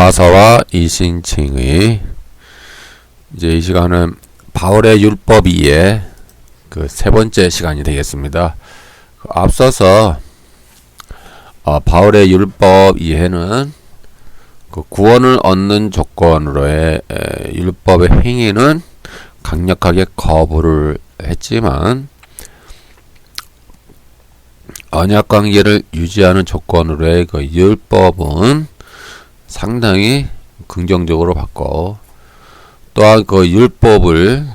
로마서와 이신칭의 이제 이 시간은 바울의 율법 이해 그 세 번째 시간이 되겠습니다. 앞서서 바울의 율법 이해는 그 구원을 얻는 조건으로의 율법의 행위는 강력하게 거부를 했지만 언약 관계를 유지하는 조건으로의 그 율법은 상당히 긍정적으로 봤고, 또한 그 율법을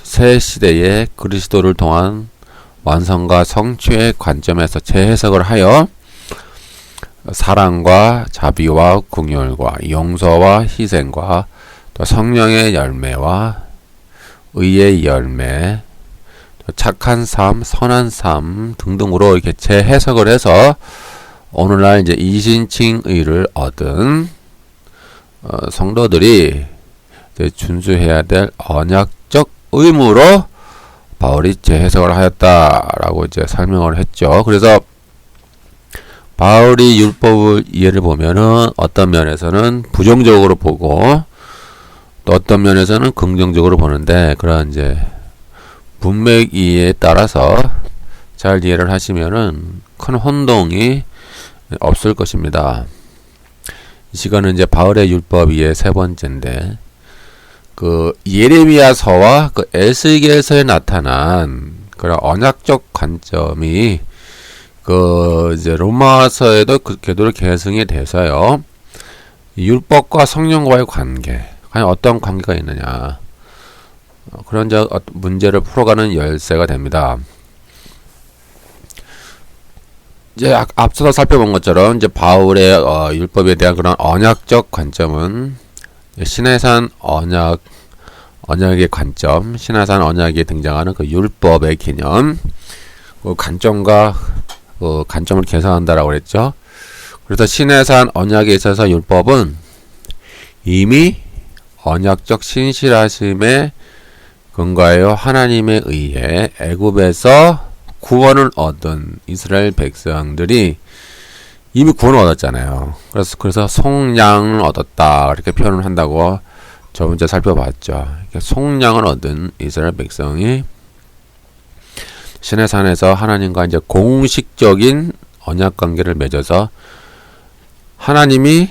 새 시대의 그리스도를 통한 완성과 성취의 관점에서 재해석을 하여 사랑과 자비와 긍휼과 용서와 희생과 또 성령의 열매와 의의 열매, 착한 삶, 선한 삶 등등으로 이렇게 재해석을 해서 오늘날 이제 이신칭의를 얻은 성도들이 이제 준수해야 될 언약적 의무로 바울이 재해석을 하였다라고 이제 설명을 했죠. 그래서 바울이 율법을 이해를 보면은 어떤 면에서는 부정적으로 보고 또 어떤 면에서는 긍정적으로 보는데, 그런 이제 문맥 이해에 따라서 잘 이해를 하시면은 큰 혼동이 없을 것입니다. 이 시간은 이제 바울의 율법 이해 세 번째인데, 그 예레미야서와 그 에스겔서에 나타난 그런 언약적 관점이 그 이제 로마서에도 그 궤도로 계승이 돼서요, 율법과 성령과의 관계, 과연 어떤 관계가 있느냐, 그런 문제를 풀어가는 열쇠가 됩니다. 이제 앞서서 살펴본 것처럼 이제 바울의 율법에 대한 그런 언약적 관점은 시내산 언약의 관점, 시내산 언약에 등장하는 그 율법의 개념, 그 관점과 관점을 개선한다라고 그랬죠. 그래서 시내산 언약에 있어서 율법은 이미 언약적 신실하심에 근거하여 하나님에 의해 애굽에서 구원을 얻은 이스라엘 백성들이 이미 구원을 얻었잖아요. 그래서 속량을 얻었다 이렇게 표현을 한다고 저번주에 살펴봤죠. 속량을 얻은 이스라엘 백성이 시내산에서 하나님과 이제 공식적인 언약 관계를 맺어서 하나님이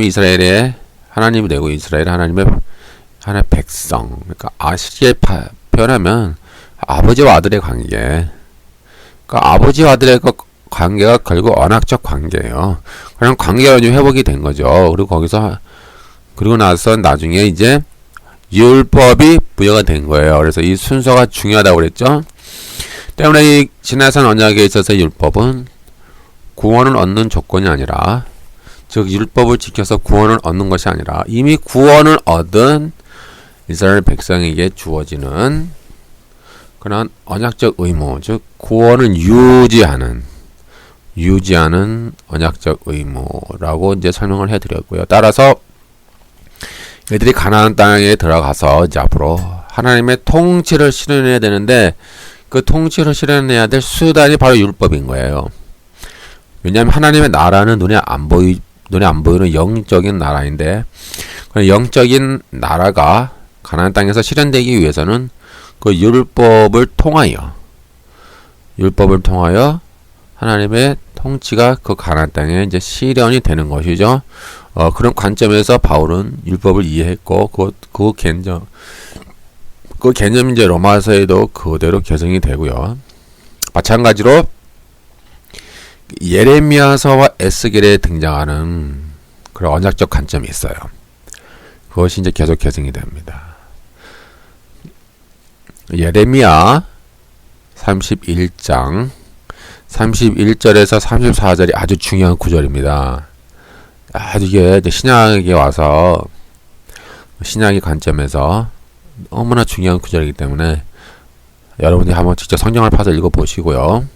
이스라엘의 하나님이 되고 이스라엘 하나님의 백성, 그러니까 아시리에 표현하면 아버지와 아들의 관계. 그러니까 아버지와 아들의 관계가 결국 언약적 관계예요. 그냥 관계가 좀 회복이 된 거죠. 그리고 나서 나중에 이제 율법이 부여가 된 거예요. 그래서 이 순서가 중요하다고 그랬죠. 때문에 이 시내산 언약에 있어서 율법은 구원을 얻는 조건이 아니라, 즉 율법을 지켜서 구원을 얻는 것이 아니라 이미 구원을 얻은 이스라엘 백성에게 주어지는 그런 언약적 의무, 즉 구원을 유지하는 언약적 의무라고 이제 설명을 해드렸고요. 따라서 이들이 가나안 땅에 들어가서 이제 앞으로 하나님의 통치를 실현해야 되는데, 그 통치를 실현해야 될 수단이 바로 율법인 거예요. 왜냐하면 하나님의 나라는 눈에 안 보이는 영적인 나라인데, 그 영적인 나라가 가나안 땅에서 실현되기 위해서는 그 율법을 통하여 하나님의 통치가 그 가나안 땅에 이제 실현이 되는 것이죠. 그런 관점에서 바울은 율법을 이해했고, 그 개념이 이제 로마서에도 그대로 개성이 되고요. 마찬가지로 예레미야서와 에스겔에 등장하는 그런 언약적 관점이 있어요. 그것이 이제 계속 개성이 됩니다. 예레미야 31장 31절에서 34절이 아주 중요한 구절입니다. 이게 신약에 와서 신약의 관점에서 너무나 중요한 구절이기 때문에 여러분이 한번 직접 성경을 파서 읽어보시고요.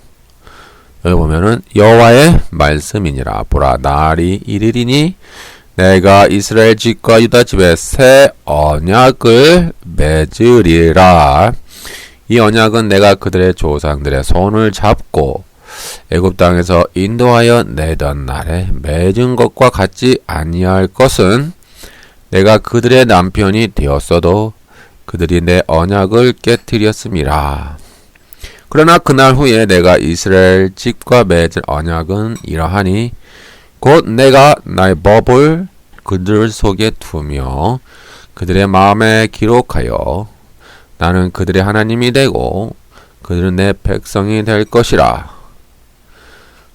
여기 보면은 여호와의 말씀이니라. 보라, 날이 이르리니 내가 이스라엘 집과 유다 집에 새 언약을 맺으리라. 이 언약은 내가 그들의 조상들의 손을 잡고 애굽 땅에서 인도하여 내던 날에 맺은 것과 같지 아니할 것은 내가 그들의 남편이 되었어도 그들이 내 언약을 깨뜨렸음이라. 그러나 그날 후에 내가 이스라엘 집과 맺을 언약은 이러하니 곧 내가 나의 법을 그들 속에 두며 그들의 마음에 기록하여 나는 그들의 하나님이 되고 그들은 내 백성이 될 것이라.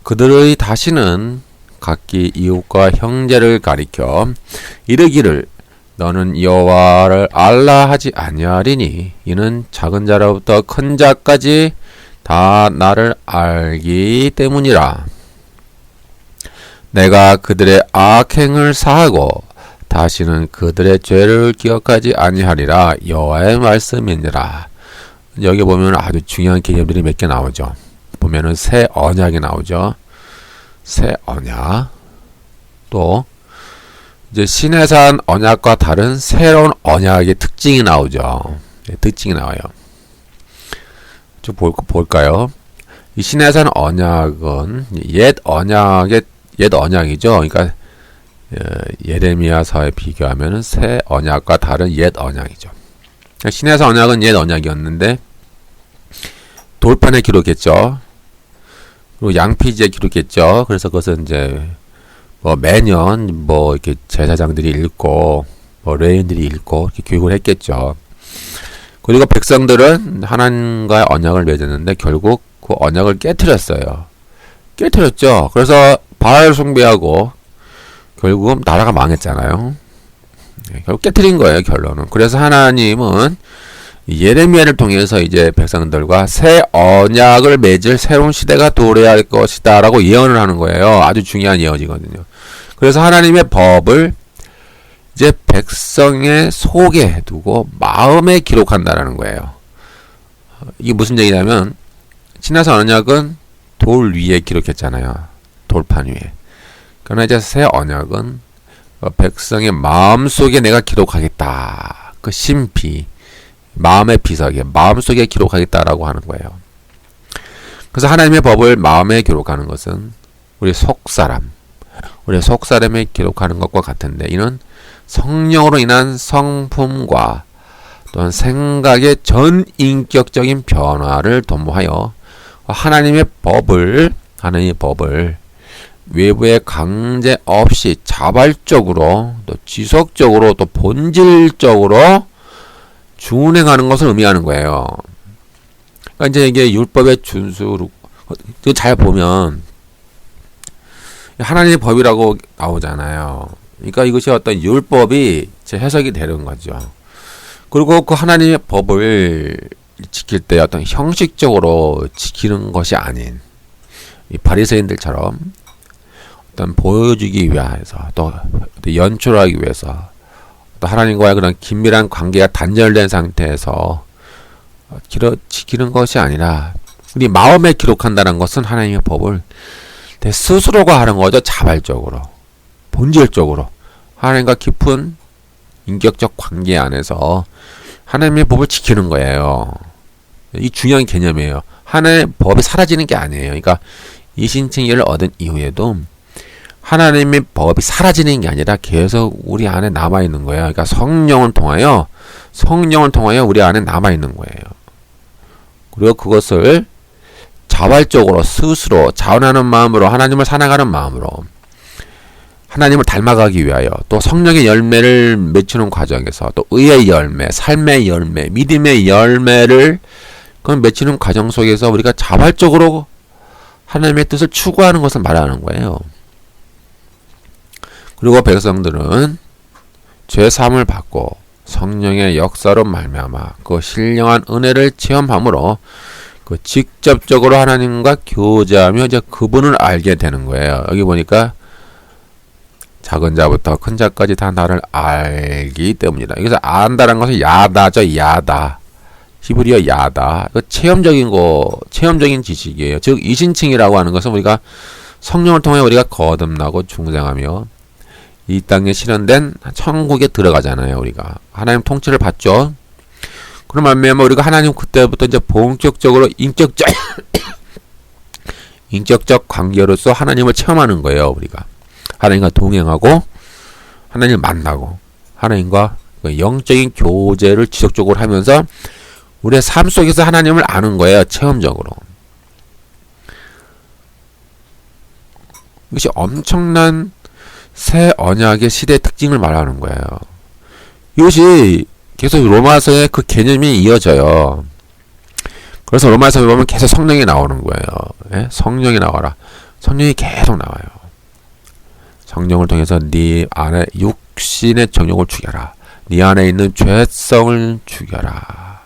그들의 다시는 각기 이웃과 형제를 가리켜 이르기를 너는 여호와를 알라 하지 아니하리니 이는 작은 자로부터 큰 자까지 다 나를 알기 때문이라. 내가 그들의 악행을 사하고 다시는 그들의 죄를 기억하지 아니하리라. 여호와의 말씀이니라. 여기 보면 아주 중요한 개념들이 몇 개 나오죠. 보면은 새 언약이 나오죠. 새 언약. 또 이제 시내산 언약과 다른 새로운 언약의 특징이 나오죠. 특징이 나와요. 좀 볼까요? 이 시내산 언약은 옛 언약이죠. 그러니까 예레미야서에 비교하면 새 언약과 다른 옛 언약이죠. 시내산 언약은 옛 언약이었는데 돌판에 기록했죠. 그리고 양피지에 기록했죠. 그래서 그것은 이제 뭐 매년 뭐 이렇게 제사장들이 읽고 뭐 레인들이 읽고 이렇게 교육을 했겠죠. 그리고 백성들은 하나님과의 언약을 맺었는데 결국 그 언약을 깨트렸어요. 깨트렸죠. 그래서 바알 숭배하고 결국은 나라가 망했잖아요. 결국 깨트린 거예요, 결론은. 그래서 하나님은 예레미야를 통해서 이제 백성들과 새 언약을 맺을 새로운 시대가 도래할 것이다 라고 예언을 하는 거예요. 아주 중요한 예언이거든요. 그래서 하나님의 법을 이제 백성의 속에 두고 마음에 기록한다라는 거예요. 이게 무슨 얘기냐면 시내산 언약은 돌 위에 기록했잖아요. 돌판 위에. 그러나 이제 새 언약은 백성의 마음 속에 내가 기록하겠다. 그 심비, 마음의 비석에, 마음속에 기록하겠다라고 하는 거예요. 그래서 하나님의 법을 마음에 기록하는 것은 우리 속사람에 기록하는 것과 같은데 이는 성령으로 인한 성품과 또한 생각의 전인격적인 변화를 도모하여 하나님의 법을 외부의 강제 없이 자발적으로 또 지속적으로 또 본질적으로 준행하는 것을 의미하는 거예요. 그러니까 이제 이게 율법의 준수, 잘 보면 하나님의 법이라고 나오잖아요. 그러니까 이것이 어떤 율법이 제 해석이 되는 거죠. 그리고 그 하나님의 법을 지킬 때 어떤 형식적으로 지키는 것이 아닌 이 바리새인들처럼 어떤 보여주기 위해서 또 연출하기 위해서 또 하나님과의 그런 긴밀한 관계가 단절된 상태에서 지키는 것이 아니라 우리 마음에 기록한다는 것은 하나님의 법을 내 스스로가 하는 거죠. 자발적으로, 본질적으로 하나님과 깊은 인격적 관계 안에서 하나님의 법을 지키는 거예요. 이 중요한 개념이에요. 하나님의 법이 사라지는 게 아니에요. 그러니까 이신칭의를 얻은 이후에도 하나님의 법이 사라지는 게 아니라 계속 우리 안에 남아있는 거예요. 그러니까 성령을 통하여 우리 안에 남아있는 거예요. 그리고 그것을 자발적으로 스스로 자원하는 마음으로 하나님을 사랑하는 마음으로 하나님을 닮아가기 위하여 또 성령의 열매를 맺히는 과정에서 또 의의 열매, 삶의 열매, 믿음의 열매를 그 맺히는 과정 속에서 우리가 자발적으로 하나님의 뜻을 추구하는 것을 말하는 거예요. 그리고 백성들은 죄 사함을 받고 성령의 역사로 말미암아 그 신령한 은혜를 체험함으로 그 직접적으로 하나님과 교제하며 이제 그분을 알게 되는 거예요. 여기 보니까 작은 자부터 큰 자까지 다 나를 알기 때문이다. 여기서 안다는 것은 야다죠. 야다. 히브리어 야다. 그 체험적인 지식이에요. 즉 이신칭이라고 하는 것은 우리가 성령을 통해 우리가 거듭나고 중생하며 이 땅에 실현된 천국에 들어가잖아요. 우리가 하나님 통치를 받죠. 그럼 말미암아 우리가 하나님 그때부터 이제 본격적으로 인격적 관계로서 하나님을 체험하는 거예요. 우리가 하나님과 동행하고 하나님을 만나고 하나님과 영적인 교제를 지속적으로 하면서 우리의 삶 속에서 하나님을 아는 거예요. 체험적으로. 이것이 엄청난 새 언약의 시대의 특징을 말하는 거예요. 이것이 계속 로마서의 그 개념이 이어져요. 그래서 로마서에 보면 계속 성령이 나오는 거예요. 예? 성령이 나와라. 성령이 계속 나와요. 성령을 통해서 네 안에 육신의 정욕을 죽여라. 네 안에 있는 죄성을 죽여라.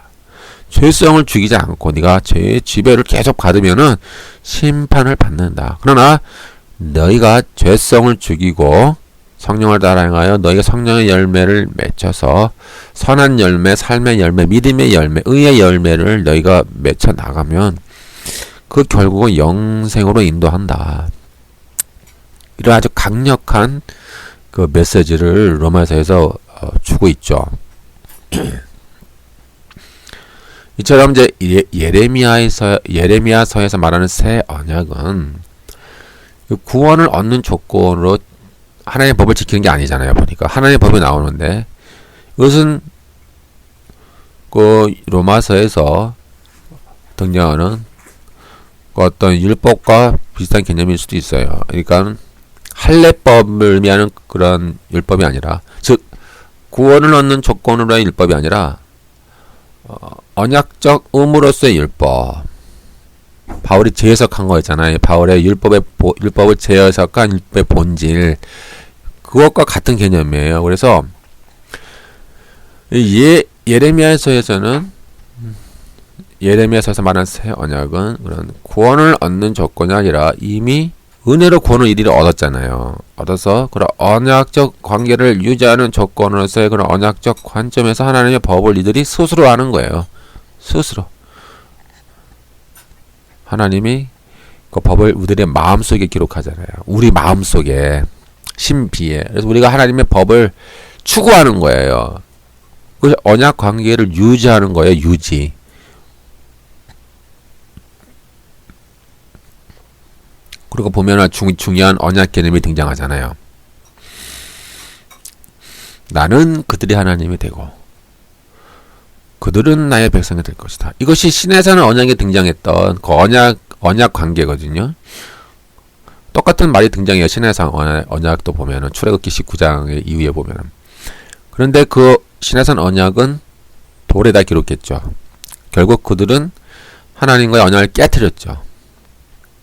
죄성을 죽이지 않고 네가 죄의 지배를 계속 받으면은 심판을 받는다. 그러나 너희가 죄성을 죽이고 성령을 따라 행하여 너희가 성령의 열매를 맺혀서 선한 열매, 삶의 열매, 믿음의 열매, 의의 열매를 너희가 맺혀 나가면 그 결국은 영생으로 인도한다. 이런 아주 강력한 그 메시지를 로마서에서 주고 있죠. 이처럼 이제 예레미야서에서 말하는 새 언약은 구원을 얻는 조건으로 하나님의 법을 지키는 게 아니잖아요. 보니까 하나님의 법이 나오는데 이것은 그 로마서에서 등장하는 그 어떤 율법과 비슷한 개념일 수도 있어요. 그러니까 할례법을 의미하는 그런 율법이 아니라, 즉 구원을 얻는 조건으로의 율법이 아니라 언약적 의무로서의 율법. 바울이 재해석한 거 있잖아요. 바울의 율법을 재해석한 율법의 본질. 그것과 같은 개념이에요. 그래서 예레미야서에서는 예레미야서에서 말하는 새 언약은 그런 구원을 얻는 조건이 아니라 이미 은혜로 구원을 이리로 얻었잖아요. 얻어서 그런 언약적 관계를 유지하는 조건으로서의 그런 언약적 관점에서 하나님의 법을 이들이 스스로 하는 거예요. 스스로. 하나님이 그 법을 우리들의 마음속에 기록하잖아요. 우리 마음속에 신비에. 그래서 우리가 하나님의 법을 추구하는 거예요. 그 언약 관계를 유지하는 거예요. 유지. 그리고 보면 중요한 언약 개념이 등장하잖아요. 나는 그들의 하나님이 되고 그들은 나의 백성이 될 것이다. 이것이 신에서는 언약에 등장했던 그 언약 관계거든요. 똑같은 말이 등장해요. 신해상 언약도 보면은 출애굽기 19장 이후에 보면은. 그런데 그 신해산 언약은 돌에다 기록했죠. 결국 그들은 하나님과의 언약을 깨뜨렸죠.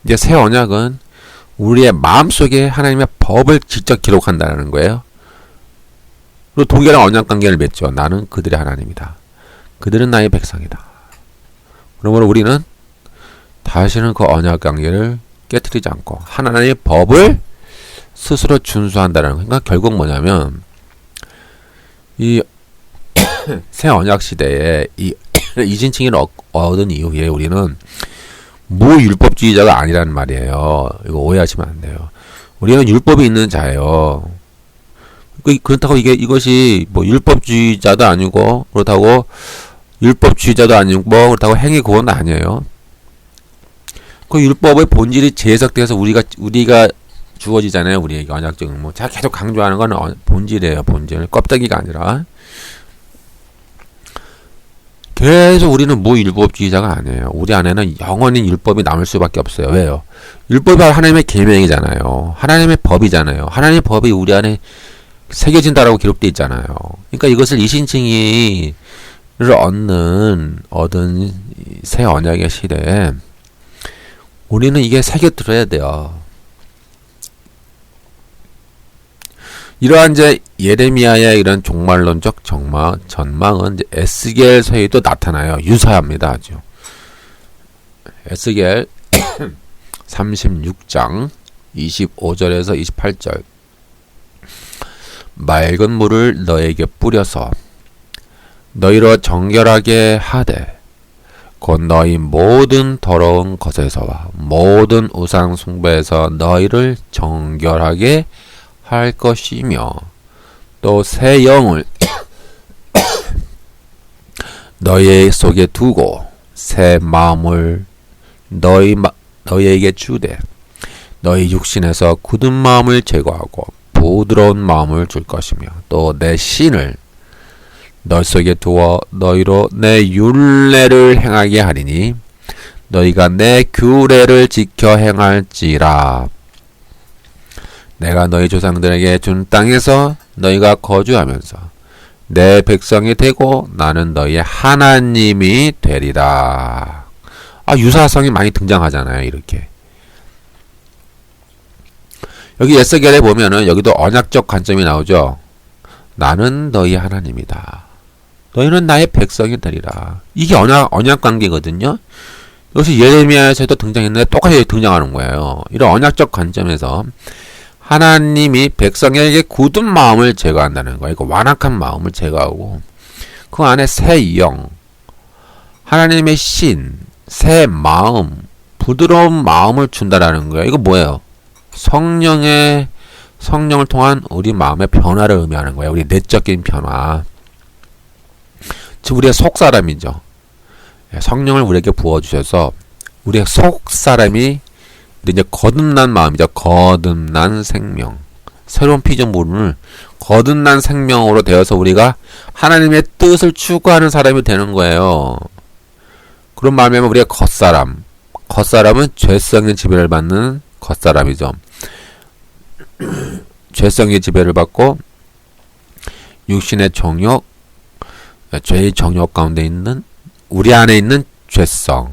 이제 새 언약은 우리의 마음속에 하나님의 법을 직접 기록한다는 거예요. 그리고 동일한 언약 관계를 맺죠. 나는 그들의 하나님이다. 그들은 나의 백성이다. 그러므로 우리는 다시는 그 언약 관계를 깨뜨리지 않고 하나님의 법을 스스로 준수한다는 거. 그러니까 결국 뭐냐면 이 새 언약 시대에 이 이진칭을 얻은 이후에 우리는 무율법주의자가 아니라는 말이에요. 이거 오해하시면 안 돼요. 우리는 율법이 있는 자예요. 그렇다고 이것이 뭐 율법주의자도 아니고 그렇다고 율법주의자도 아니고 그렇다고 행위 구원도 아니에요. 그 율법의 본질이 재해석돼서 우리가 주어지잖아요. 우리에게 언약적 의무. 제가 계속 강조하는 건 본질이에요. 본질. 껍데기가 아니라. 계속 우리는 무율법주의자가 아니에요. 우리 안에는 영원히 율법이 남을 수밖에 없어요. 왜요? 율법이 하나님의 계명이잖아요. 하나님의 법이잖아요. 하나님의 법이 우리 안에 새겨진다라고 기록되어 있잖아요. 그러니까 이것을 이신칭이를 얻은 새 언약의 시대에 우리는 이게 새겨들어야 돼요. 이러한 이제 예레미야의 이런 종말론적 전망은 이제 에스겔서에도 나타나요. 유사합니다. 아주. 에스겔 36장 25절에서 28절. 맑은 물을 너에게 뿌려서 너희로 정결하게 하되 곧 너희 모든 더러운 것에서와 모든 우상 숭배에서 너희를 정결하게 할 것이며 또 새 영을 너희 속에 두고 새 마음을 너희 너희에게 주되 너희 육신에서 굳은 마음을 제거하고 부드러운 마음을 줄 것이며 또 내 신을 너희 속에 두어 너희로 내 율례를 행하게 하리니 너희가 내 규례를 지켜 행할지라. 내가 너희 조상들에게 준 땅에서 너희가 거주하면서 내 백성이 되고 나는 너희의 하나님이 되리라. 유사성이 많이 등장하잖아요. 이렇게. 여기 에스겔에 보면은 여기도 언약적 관점이 나오죠. 나는 너희 하나님이다. 너희는 나의 백성이 되리라. 이게 언약 관계거든요. 여기서 예레미야에서도 등장했는데 똑같이 등장하는 거예요. 이런 언약적 관점에서 하나님이 백성에게 굳은 마음을 제거한다는 거예요. 그러니까 완악한 마음을 제거하고 그 안에 새 영, 하나님의 신, 새 마음, 부드러운 마음을 준다라는 거예요. 이거 뭐예요? 성령을 통한 우리 마음의 변화를 의미하는 거예요. 우리 내적인 변화. 즉 우리의 속사람이죠. 성령을 우리에게 부어주셔서 우리의 속사람이 이제 거듭난 마음이죠. 거듭난 생명. 새로운 피조물을 거듭난 생명으로 되어서 우리가 하나님의 뜻을 추구하는 사람이 되는 거예요. 그런 마음이면 우리가 겉사람. 겉사람은 죄성의 지배를 받는 겉사람이죠. 죄성의 지배를 받고 육신의 정욕, 죄의 정욕 가운데 있는 우리 안에 있는 죄성인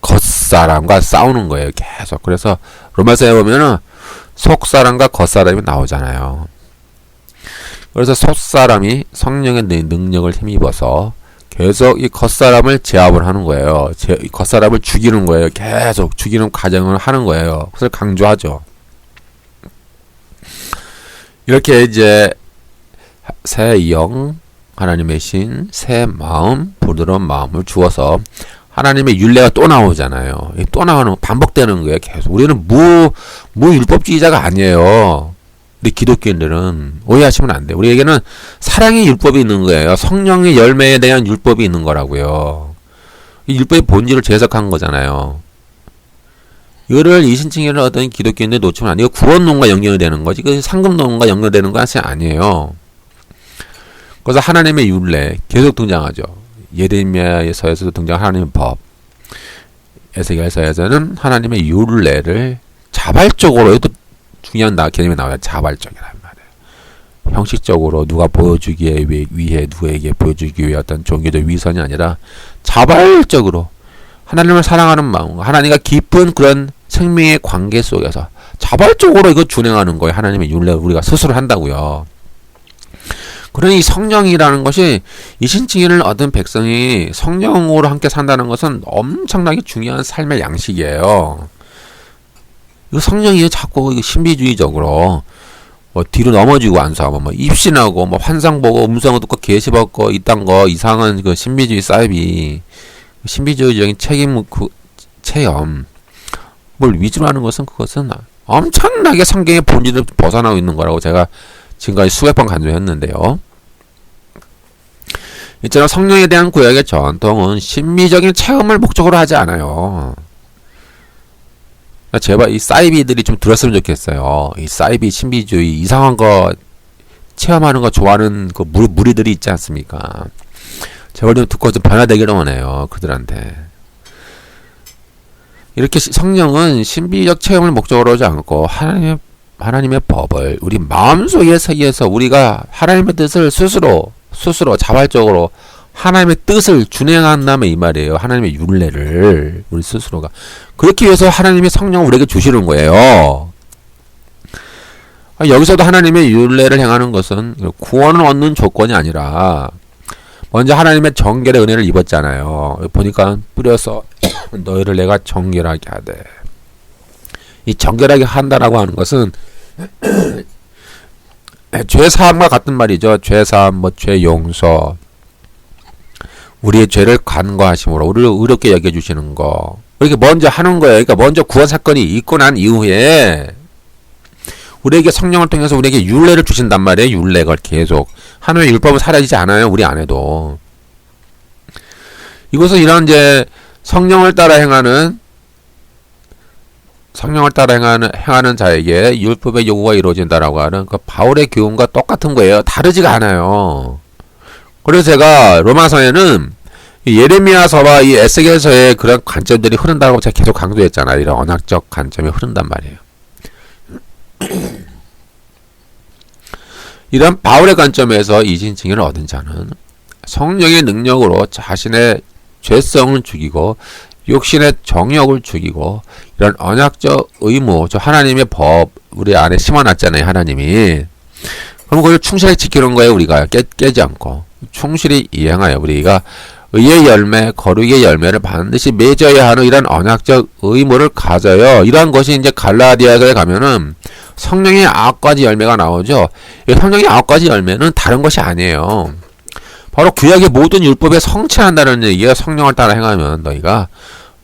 겉사람과 싸우는 거예요. 계속. 그래서 로마서에 보면은 속사람과 겉사람이 나오잖아요. 그래서 속사람이 성령의 능력을 힘입어서 계속 이 겉사람을 제압을 하는 거예요. 이 겉사람을 죽이는 거예요. 계속 죽이는 과정을 하는 거예요. 그것을 강조하죠. 이렇게 이제 새 영, 하나님의 신, 새 마음, 부드러운 마음을 주어서 하나님의 율례가 또 나오잖아요. 또 나오는, 반복되는 거예요. 계속. 우리는 무율법주의자가 아니에요. 우리 기독교인들은 오해하시면 안 돼요. 우리에게는 사랑의 율법이 있는 거예요. 성령의 열매에 대한 율법이 있는 거라고요. 이 율법의 본질을 재해석한 거잖아요. 이거를 이신칭의를 어떤 기독교인들 놓치면 안 돼요. 구원론과 연결되는 거지. 그 상급론과 연결되는 것이 아니에요. 그래서 하나님의 율례 계속 등장하죠. 예레미야서에서도 등장 하나님의 법. 에스겔서에서는 하나님의 율례를 자발적으로, 또 중요한 개념이 나와요. 자발적이란 말이에요. 형식적으로 누가 보여주기 위해 누구에게 보여주기 위해 어떤 종교적 위선이 아니라 자발적으로 하나님을 사랑하는 마음, 하나님과 깊은 그런 생명의 관계 속에서 자발적으로 이거 준행하는 거예요. 하나님의 율례를 우리가 스스로 한다고요. 그러니 성령이라는 것이 이 신칭의를 얻은 백성이 성령으로 함께 산다는 것은 엄청나게 중요한 삶의 양식이에요. 이 성령이 자꾸 신비주의적으로 뭐 뒤로 넘어지고 안수하면 뭐 입신하고 뭐 환상 보고 음성을 듣고 계시 받고 이딴 거 이상한 그 신비주의 사이비 신비주의적인 체험 뭘 위주로 하는 것은 그것은 엄청나게 성경의 본질을 벗어나고 있는 거라고 제가 지금까지 수백 번 강조했는데요. 이처럼 성령에 대한 구약의 전통은 신비적인 체험을 목적으로 하지 않아요. 제발 이 사이비들이 좀 들었으면 좋겠어요. 이 사이비 신비주의 이상한 거 체험하는 거 좋아하는 그 무리들이 있지 않습니까? 제발 좀 듣고 좀 변화되기를 원해요. 그들한테. 이렇게 성령은 신비적 체험을 목적으로 하지 않고 하나님의 법을 우리 마음속에 새겨서 우리가 하나님의 뜻을 스스로 자발적으로 하나님의 뜻을 준행한다면 이 말이에요. 하나님의 율례를 우리 스스로가 그렇게 위해서 하나님의 성령을 우리에게 주시는 거예요. 여기서도 하나님의 율례를 행하는 것은 구원을 얻는 조건이 아니라 먼저 하나님의 정결의 은혜를 입었잖아요. 보니까 뿌려서 너희를 내가 정결하게 하되, 이 정결하게 한다라고 하는 것은 죄 사함과 같은 말이죠. 죄 사함, 죄 용서, 우리의 죄를 간과하심으로 우리를 의롭게 여겨주시는 거. 이렇게 먼저 하는 거예요. 그러니까 먼저 구원 사건이 있고 난 이후에 우리에게 성령을 통해서 우리에게 율례를 주신단 말이에요. 율례가 계속. 하나님의 율법은 사라지지 않아요. 우리 안에도. 이것은 이런 이제 성령을 따라 행하는 성령을 따라 행하는 자에게 율법의 요구가 이루어진다라고 하는 그 바울의 교훈과 똑같은 거예요. 다르지가 않아요. 그래서 제가 로마서에는 예레미야서와 이 에스겔서의 그런 관점들이 흐른다고 제가 계속 강조했잖아요. 이런 언약적 관점이 흐른단 말이에요. 이런 바울의 관점에서 이신칭의를 얻은 자는 성령의 능력으로 자신의 죄성을 죽이고 육신의 정욕을 죽이고 이런 언약적 의무, 저 하나님의 법 우리 안에 심어놨잖아요. 하나님이. 그럼 그걸 충실하게 지키는 거예요. 우리가 깨지 않고 충실히 이행하여 우리가 의의 열매, 거룩의 열매를 반드시 맺어야 하는 이런 언약적 의무를 가져요. 이러한 것이 이제 갈라디아서에 가면은 성령의 9가지 열매가 나오죠. 이 성령의 9가지 열매는 다른 것이 아니에요. 바로 구약의 모든 율법에 성취한다는 얘기가 성령을 따라 행하면 너희가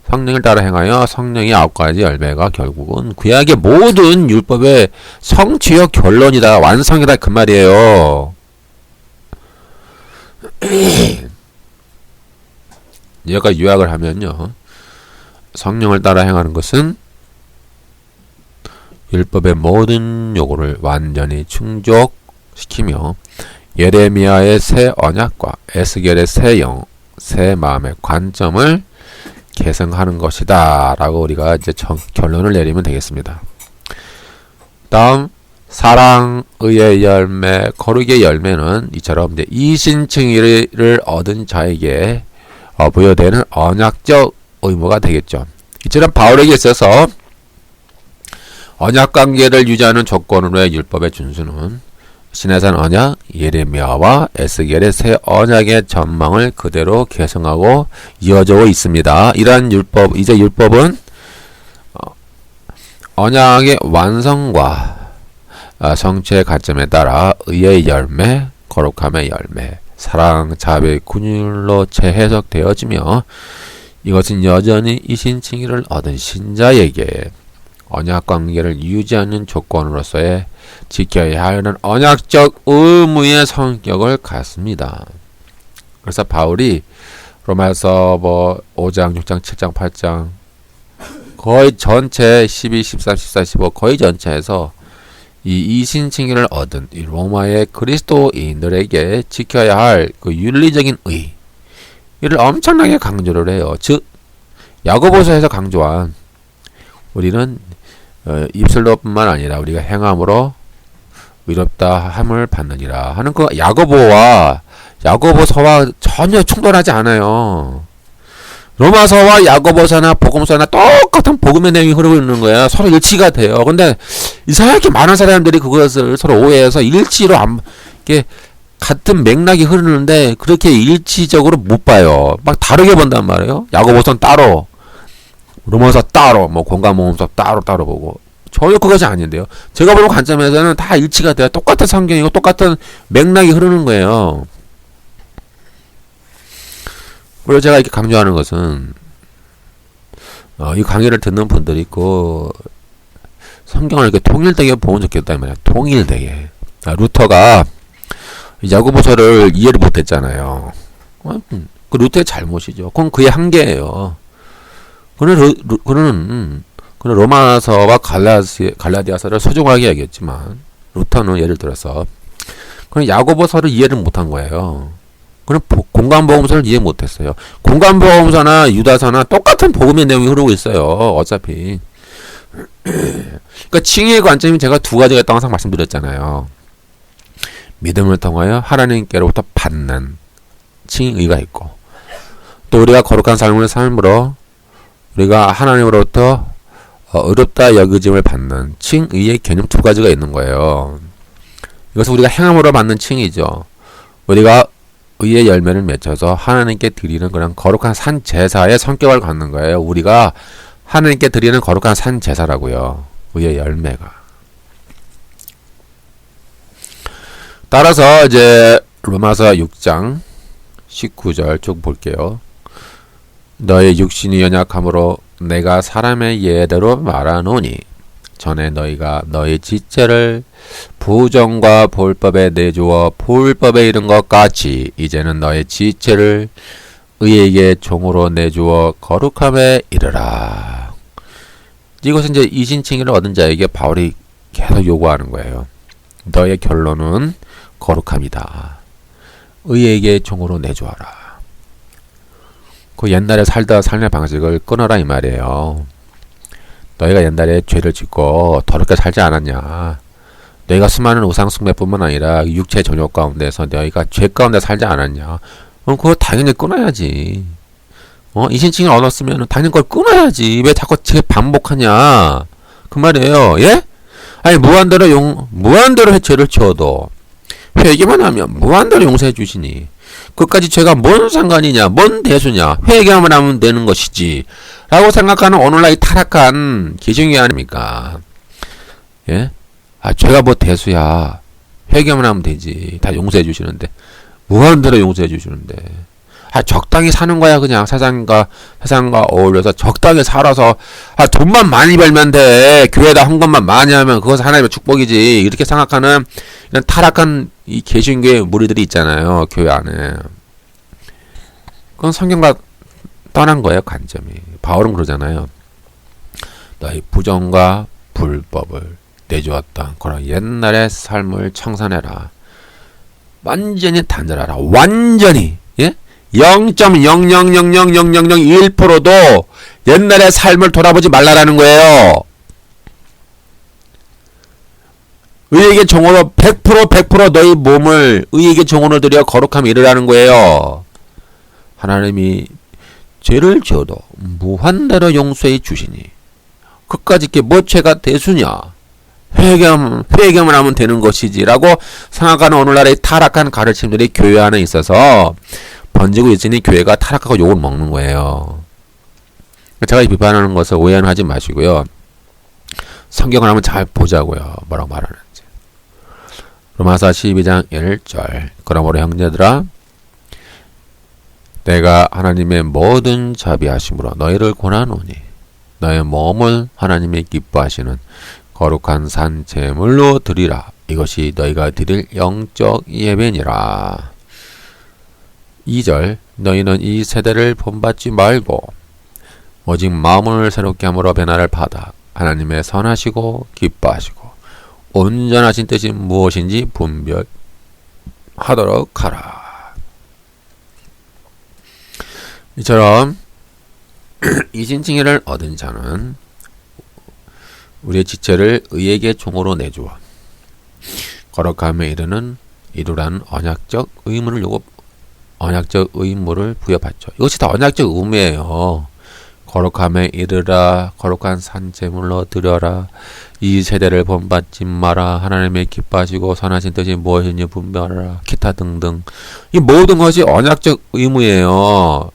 성령을 따라 행하여 성령의 9가지 열매가 결국은 구약의 모든 율법의 성취의 결론이다. 완성이다. 그 말이에요. 얘가 요약을 하면요. 성령을 따라 행하는 것은 율법의 모든 요구를 완전히 충족시키며 예레미야의 새 언약과 에스겔의 새 영, 새 마음의 관점을 계승하는 것이다 라고 우리가 이제 결론을 내리면 되겠습니다. 다음 사랑, 의의 열매, 거룩의 열매는 이처럼 이제 이신칭의를 얻은 자에게 부여되는 언약적 의무가 되겠죠. 이처럼 바울에게 있어서 언약 관계를 유지하는 조건으로의 율법의 준수는 시내산 언약, 예레미야와 에스겔의 새 언약의 전망을 그대로 계승하고 이어져 있습니다. 이러한 율법, 이제 율법은 언약의 완성과 성취의 관점에 따라 의의 열매, 거룩함의 열매, 사랑, 자비, 긍휼로 재해석되어지며 이것은 여전히 이신칭의를 얻은 신자에게 언약 관계를 유지하는 조건으로서의 지켜야 하는 언약적 의무의 성격을 갖습니다. 그래서 바울이 로마서 5장, 6장, 7장, 8장 거의 전체 12, 13, 14, 15 거의 전체에서 이 이신칭의를 얻은 이 로마의 그리스도인들에게 지켜야 할 그 윤리적인 의 이를 엄청나게 강조를 해요. 즉 야고보서에서 강조한 우리는 입술로뿐만 아니라 우리가 행함으로 의롭다 함을 받느니라 하는 그 야고보서와 전혀 충돌하지 않아요. 로마서와 야고보서나 복음서나 똑같은 복음의 내용이 흐르고 있는 거야. 서로 일치가 돼요. 근데 이상하게 많은 사람들이 그것을 서로 오해해서 일치로 이렇게 같은 맥락이 흐르는데 그렇게 일치적으로 못 봐요. 막 다르게 본단 말이에요. 야고보서는 따로, 로마서 따로, 공감모험서 따로 보고. 전혀 그것이 아닌데요. 제가 보는 관점에서는 다 일치가 돼요. 똑같은 성경이고 똑같은 맥락이 흐르는 거예요. 그래서 제가 이렇게 강조하는 것은 이 강의를 듣는 분들이 있고 성경을 이렇게 통일되게 보면 좋겠다 이 말이야. 통일되게. 루터가 야고보서를 이해를 못했잖아요. 그 루터의 잘못이죠. 그건 그의 한계예요. 그는 로마서와 갈라디아서를 소중하게 여겼지만 루터는 예를 들어서 그는 야고보서를 이해를 못한 거예요. 그는 공간복음서를 이해 못했어요. 공간복음서나 유다서나 똑같은 복음의 내용이 흐르고 있어요. 어차피. 그러니까 칭의의 관점이 제가 두 가지가 있다고 항상 말씀드렸잖아요. 믿음을 통하여 하나님께로부터 받는 칭의가 있고 또 우리가 거룩한 삶을 삶으로 우리가 하나님으로부터 의롭다 여겨짐을 받는 칭의의 개념 두 가지가 있는 거예요. 이것은 우리가 행함으로 받는 칭의죠. 우리가 의의 열매를 맺어서 하나님께 드리는 그런 거룩한 산 제사의 성격을 갖는 거예요. 우리가 하나님께 드리는 거룩한 산 제사라고요. 의의 열매가. 따라서 이제 로마서 6장 19절 쭉 볼게요. 너의 육신이 연약함으로 내가 사람의 예대로 말하노니 전에 너희가 너희 지체를 부정과 볼법에 내주어 불법에 이른 것 같이 이제는 너의 지체를 의에게 종으로 내주어 거룩함에 이르라. 이것은 이제 이신칭의를 얻은 자에게 바울이 계속 요구하는 거예요. 너의 결론은 거룩함이다. 의에게 종으로 내주어라. 그 옛날에 살다 삶의 방식을 끊어라 이 말이에요. 너희가 옛날에 죄를 짓고 더럽게 살지 않았냐. 너희가 수많은 우상숭배뿐만 아니라 육체 정욕 가운데서 너희가 죄 가운데 살지 않았냐. 그거 당연히 끊어야지. 이신칭을 얻었으면 당연히 그걸 끊어야지. 왜 자꾸 죄 반복하냐. 그 말이에요. 예? 아니 무한대로 죄를 지어도 회개만 하면 무한대로 용서해 주시니 그까지 죄가 뭔 상관이냐, 뭔 대수냐, 회개만 하면 되는 것이지 라고 생각하는 오늘날 이 타락한 기중이 아닙니까? 예? 죄가 뭐 대수야. 회개만 하면 되지. 다 용서해 주시는데 무한대로 용서해 주시는데 적당히 사는 거야. 그냥 세상과 어울려서 적당히 살아서 돈만 많이 벌면 돼. 교회에다 헌금만 많이 하면 그것은 하나님의 축복이지. 이렇게 생각하는 이런 타락한 이 개신교의 무리들이 있잖아요. 교회 안에. 그건 성경과 떠난 거예요. 관점이. 바울은 그러잖아요. 너희 부정과 불법을 내주었던 그런 옛날의 삶을 청산해라. 완전히 단절하라. 완전히. 예? 0.0000001%도 옛날의 삶을 돌아보지 말라라는 거예요. 의에게 종으로 100% 너희 몸을 의에게 종으로 들여 거룩함에 이르라는 거예요. 하나님이 죄를 지어도 무한대로 용서해 주시니 그까짓 게 뭐 죄가 대수냐. 회개만 하면 되는 것이지 라고 생각하는 오늘날의 타락한 가르침들이 교회 안에 있어서 번지고 있으니 교회가 타락하고 욕을 먹는 거예요. 제가 비판하는 것을 오해는 하지 마시고요. 성경을 한번 잘 보자고요. 뭐라고 말하는지. 로마서 12장 1절. 그러므로 형제들아 내가 하나님의 모든 자비하심으로 너희를 권하노니 너의 몸을 하나님의 기뻐하시는 거룩한 산 제물로 드리라. 이것이 너희가 드릴 영적 예배니라. 2절. 너희는 이 세대를 본받지 말고 오직 마음을 새롭게 함으로 변화를 받아 하나님의 선하시고 기뻐하시고 온전하신 뜻이 무엇인지 분별하도록 하라. 이처럼 이신칭의를 얻은 자는 우리의 지체를 의에게 종으로 내주어 거룩함에 이르라는 언약적 의무를 부여받죠. 이것이 다 언약적 의무예요. 거룩함에 이르라. 거룩한 산제물로 드려라. 이 세대를 본받지 마라. 하나님의 기뻐하시고 선하신 뜻이 무엇인지 분별하라. 기타 등등. 이 모든 것이 언약적 의무예요.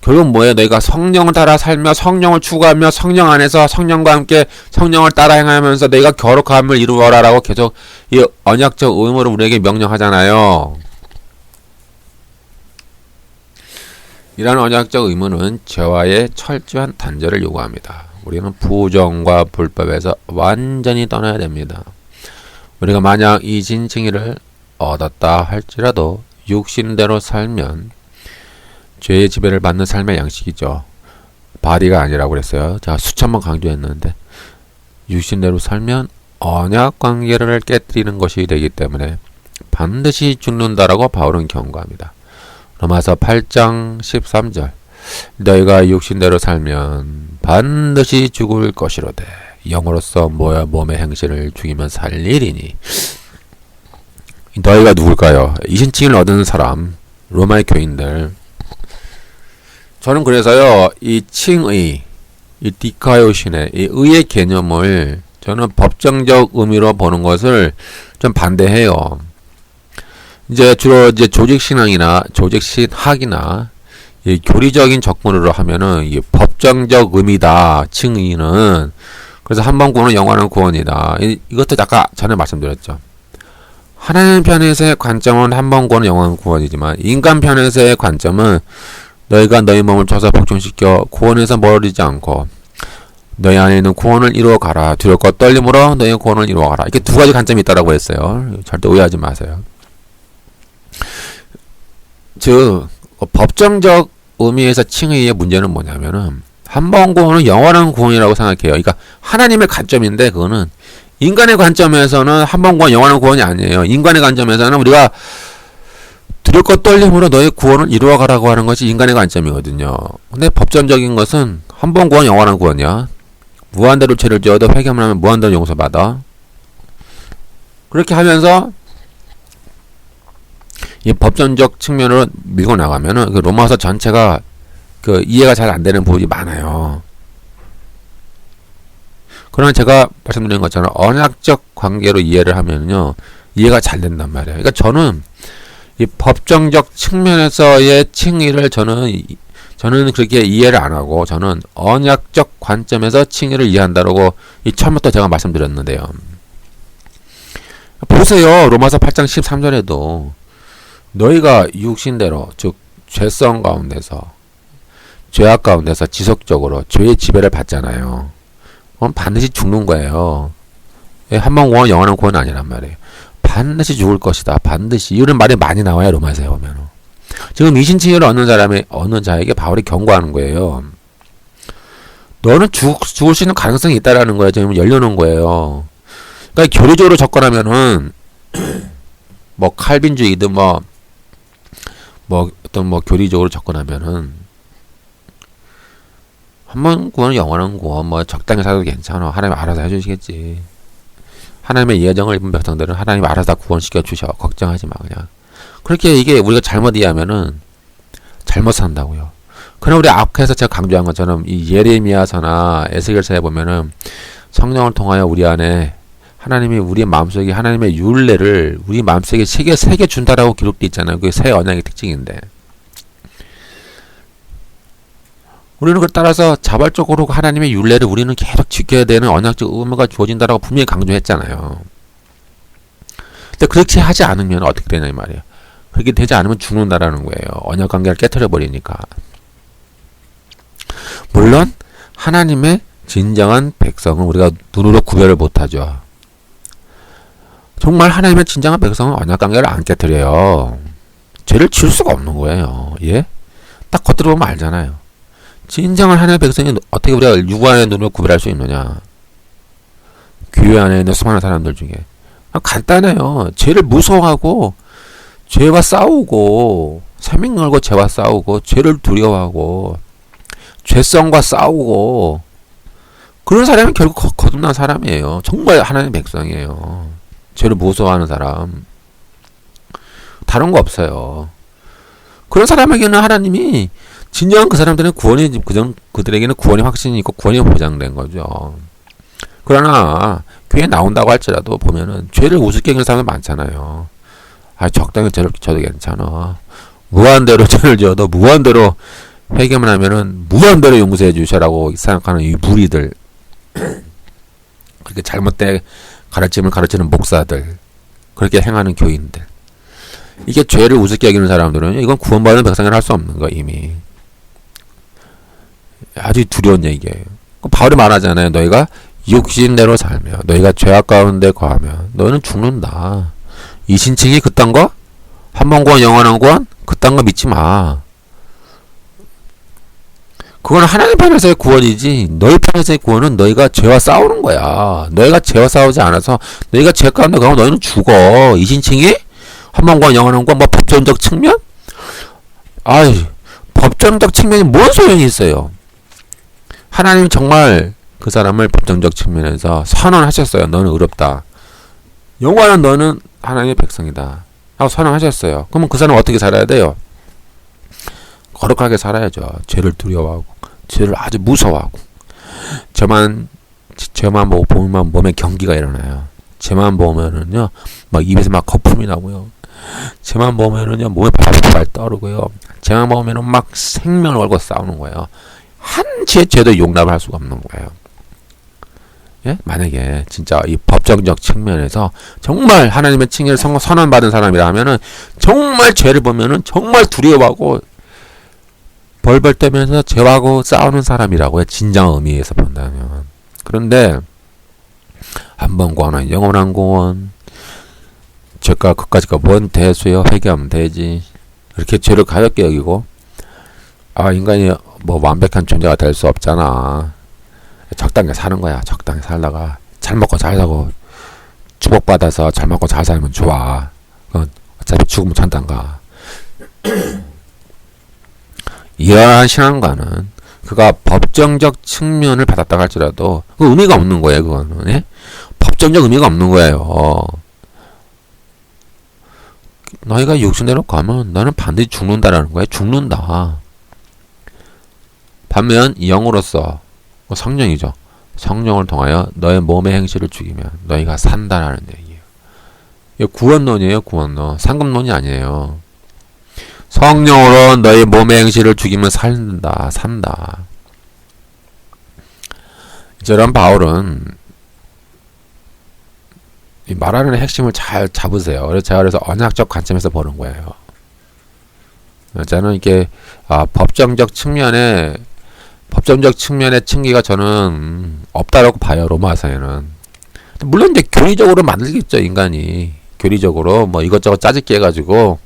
결국 뭐예요? 너희가 성령을 따라 살며 성령을 추구하며 성령 안에서 성령과 함께 성령을 따라 행하면서 너희가 거룩함을 이루어라라고 계속 이 언약적 의무를 우리에게 명령하잖아요. 이러한 언약적 의무는 죄와의 철저한 단절을 요구합니다. 우리는 부정과 불법에서 완전히 떠나야 됩니다. 우리가 만약 이신칭의를 얻었다 할지라도 육신대로 살면 죄의 지배를 받는 삶의 양식이죠. 바디가 아니라고 그랬어요. 제가 수천번 강조했는데 육신대로 살면 언약 관계를 깨뜨리는 것이 되기 때문에 반드시 죽는다라고 바울은 경고합니다. 로마서 8장 13절. 너희가 육신대로 살면 반드시 죽을 것이로되 영으로서 몸의 행실을 죽이면 살리리니. 너희가 누굴까요? 이신칭을 얻은 사람, 로마의 교인들. 저는 그래서요, 이 칭의, 이 디카요신의 이 의의 개념을 저는 법정적 의미로 보는 것을 좀 반대해요. 주로 조직신앙이나 조직신학이나 이 교리적인 접근으로 하면은 이 법정적 의미다, 칭의는. 그래서 한 번 구원은 영원한 구원이다. 이것도 아까 전에 말씀드렸죠. 하나님 편에서의 관점은 한 번 구원은 영원한 구원이지만 인간 편에서의 관점은 너희가 너희 몸을 쳐서 복종시켜 구원에서 멀어지지 않고 너희 안에 있는 구원을 이루어 가라. 두렵고 떨림으로 너희 구원을 이루어 가라. 이렇게 두 가지 관점이 있다라고 했어요. 절대 오해하지 마세요. 즉 법정적 의미에서 칭의의 문제는 뭐냐면은 한 번 구원은 영원한 구원이라고 생각해요. 그러니까 하나님의 관점인데 그거는 인간의 관점에서는 한 번 구원 영원한 구원이 아니에요. 인간의 관점에서는 우리가 두렵 것 떨림으로 너의 구원을 이루어가라고 하는 것이 인간의 관점이거든요. 근데 법전적인 것은 한 번 구원 영원한 구원이야. 무한대로 죄를 지어도 회개만 하면 무한대로 용서받아. 그렇게 하면서 이 법전적 측면으로 밀고 나가면은 그 로마서 전체가 그 이해가 잘 안 되는 부분이 많아요. 그러나 제가 말씀드린 것처럼 언약적 관계로 이해를 하면요 이해가 잘 된단 말이에요. 그러니까 저는 이 법정적 측면에서의 칭의를 저는 그렇게 이해를 안 하고 저는 언약적 관점에서 칭의를 이해한다라고 이 처음부터 제가 말씀드렸는데요. 보세요. 로마서 8장 13절에도 너희가 육신대로 즉 죄성 가운데서 죄악 가운데서 지속적으로 죄의 지배를 받잖아요. 그럼 반드시 죽는 거예요. 한 번 구원 영원한 구원은 아니란 말이에요. 반드시 죽을 것이다. 반드시. 이런 말이 많이 나와요. 로마서에 보면. 지금 이신칭의를 얻는 자에게 바울이 경고하는 거예요. 너는 죽을 수 있는 가능성이 있다라는 거예요. 지금 열려놓은 거예요. 그러니까 교리적으로 접근하면은 뭐 칼빈주의든 뭐 어떤 교리적으로 접근하면은 한 번 구원은 영원한 구원, 뭐 적당히 살아도 괜찮아. 하나님 알아서 해주시겠지. 하나님의 예정을 입은 백성들은 하나님 알아서 다 구원시켜 주셔. 걱정하지 마 그냥. 그렇게 이게 우리가 잘못 이해하면은 잘못 산다고요. 그러나 우리 앞에서 제가 강조한 것처럼 이 예레미야서나 에스겔서에 보면은 성령을 통하여 우리 안에 하나님이 우리의 마음속에 하나님의 율례를 우리 마음속에 새겨 준다라고 기록되어 있잖아요. 그게 새 언약의 특징인데. 우리는 그에 따라서 자발적으로 하나님의 율례를 우리는 계속 지켜야 되는 언약적 의무가 주어진다라고 분명히 강조했잖아요. 근데 그렇게 하지 않으면 어떻게 되냐 이 말이에요. 그렇게 되지 않으면 죽는다라는 거예요. 언약 관계를 깨트려 버리니까. 물론 하나님의 진정한 백성은 우리가 눈으로 구별을 못하죠. 정말 하나님의 진정한 백성은 언약 관계를 안 깨트려요. 죄를 지을 수가 없는 거예요. 예? 딱 겉으로 보면 알잖아요. 진정한 하나님의 백성이 어떻게 우리가 육구 안의 눈으로 구별할 수 있느냐. 교회 안에 있는 수많은 사람들 중에 간단해요. 죄를 무서워하고 죄와 싸우고 세명 걸고 죄와 싸우고 죄를 두려워하고 죄성과 싸우고 그런 사람이 결국 거듭난 사람이에요. 정말 하나님의 백성이에요. 죄를 무서워하는 사람. 다른 거 없어요. 그런 사람에게는 하나님이 진정한 그 사람들은 그들에게는 구원의 확신이 있고 구원이 보장된 거죠. 그러나 교회에 나온다고 할지라도 보면은 죄를 우습게 여기는 사람들 많잖아요. 적당히 죄를 지어도 괜찮아. 무한대로 죄를 지어도 무한대로 회개만 하면은 무한대로 용서해 주셔라고 생각하는 이 무리들. 그렇게 잘못된 가르침을 가르치는 목사들. 그렇게 행하는 교인들. 이게 죄를 우습게 여기는 사람들은 이건 구원받는 백성이라 할 수 없는 거 이미. 아주 두려운 얘기예요. 바울이 말하잖아요. 너희가 육신대로 살며 너희가 죄악 가운데 거하면 너는 죽는다. 이신칭이 그딴 거? 한 번 구원 영원한 구원? 그딴 거 믿지 마. 그건 하나님 편에서의 구원이지 너희 편에서의 구원은 너희가 죄와 싸우는 거야. 너희가 죄와 싸우지 않아서 너희가 죄 가운데 가면 너희는 죽어. 이신칭이? 한 번 구원 영원한 구원? 뭐 법전적 측면? 법전적 측면이 뭔 소용이 있어요. 하나님 정말 그 사람을 법정적 측면에서 선언하셨어요. 너는 의롭다. 영원한 너는 하나님의 백성이다. 하고 선언하셨어요. 그러면 그 사람은 어떻게 살아야 돼요? 거룩하게 살아야죠. 죄를 두려워하고 죄를 아주 무서워하고 죄만 보면 몸에 경기가 일어나요. 죄만 보면은요 막 입에서 막 거품이 나고요. 죄만 보면은요 몸에 발발 떠오르고요. 죄만 보면은 막 생명을 걸고 싸우는 거예요. 한치의 죄도 용납을 할 수가 없는 거예요. 예? 만약에 진짜 이 법정적 측면에서 정말 하나님의 칭의를 선언받은 사람이라 하면은 정말 죄를 보면은 정말 두려워하고 벌벌 떠면서 죄하고 싸우는 사람이라고요. 진정 의미에서 본다면. 그런데 한 번 구원은 영원한 구원. 죄가 그까짓 뭔 대수요. 회개하면 되지. 이렇게 죄를 가볍게 여기고 인간이 뭐 완벽한 존재가 될 수 없잖아. 적당히 사는 거야. 적당히 살다가 잘 먹고 잘 사고 축복받아서 잘 먹고 잘 살면 좋아. 그건 어차피 죽으면 천당가. 이러한 신앙과는 그가 법정적 측면을 받았다고 할지라도 그 의미가 없는 거예요. 그거는 예? 법정적 의미가 없는 거예요. 너희가 육신대로 가면 너는 반드시 죽는다라는 거야. 죽는다. 반면 영으로서 성령이죠. 성령을 통하여 너의 몸의 행실을 죽이면 너희가 산다라는 얘기예요. 이거 구원론이에요. 구원론. 상급론이 아니에요. 성령으로 너희 몸의 행실을 죽이면 산다. 이처럼 바울은 이 말하는 핵심을 잘 잡으세요. 그래서 제가 그래서 언약적 관점에서 보는 거예요. 저는 이게 법정적 측면의 층기가 저는 없다라고 봐요. 로마서에는. 물론 이제 교리적으로 만들겠죠. 인간이 교리적으로 뭐 이것저것 짜집기 해가지고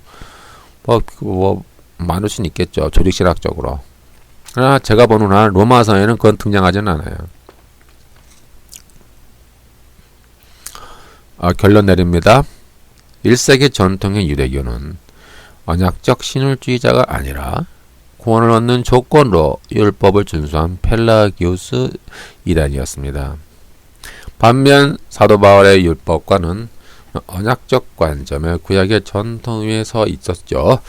뭐 만들 수는 있겠죠. 조직신학적으로. 그러나 제가 보는 한 로마서에는 그건 등장하지는 않아요. 결론 내립니다. 1세기 전통의 유대교는 언약적 신율주의자가 아니라 구원을 얻는 조건으로 율법을 준수한 펠라기우스 이단이었습니다. 반면 사도 바울의 율법과는 언약적 관점의 구약의 전통 위에 서 있었죠.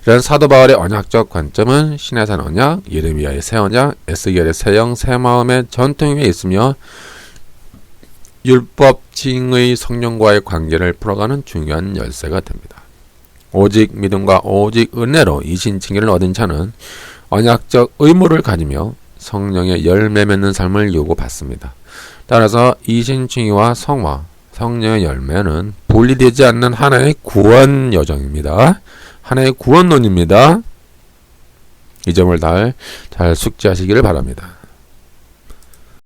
이런 사도 바울의 언약적 관점은 신해산 언약, 예레미야의 새 언약, 에스겔의 새 영, 새 마음의 전통 위에 있으며 율법징의 성령과의 관계를 풀어가는 중요한 열쇠가 됩니다. 오직 믿음과 오직 은혜로 이신칭의를 얻은 자는 언약적 의무를 가지며 성령의 열매 맺는 삶을 요구받습니다. 따라서 이신칭의와 성화, 성령의 열매는 분리되지 않는 하나의 구원 여정입니다. 하나의 구원론입니다. 이 점을 잘 숙지하시기를 바랍니다.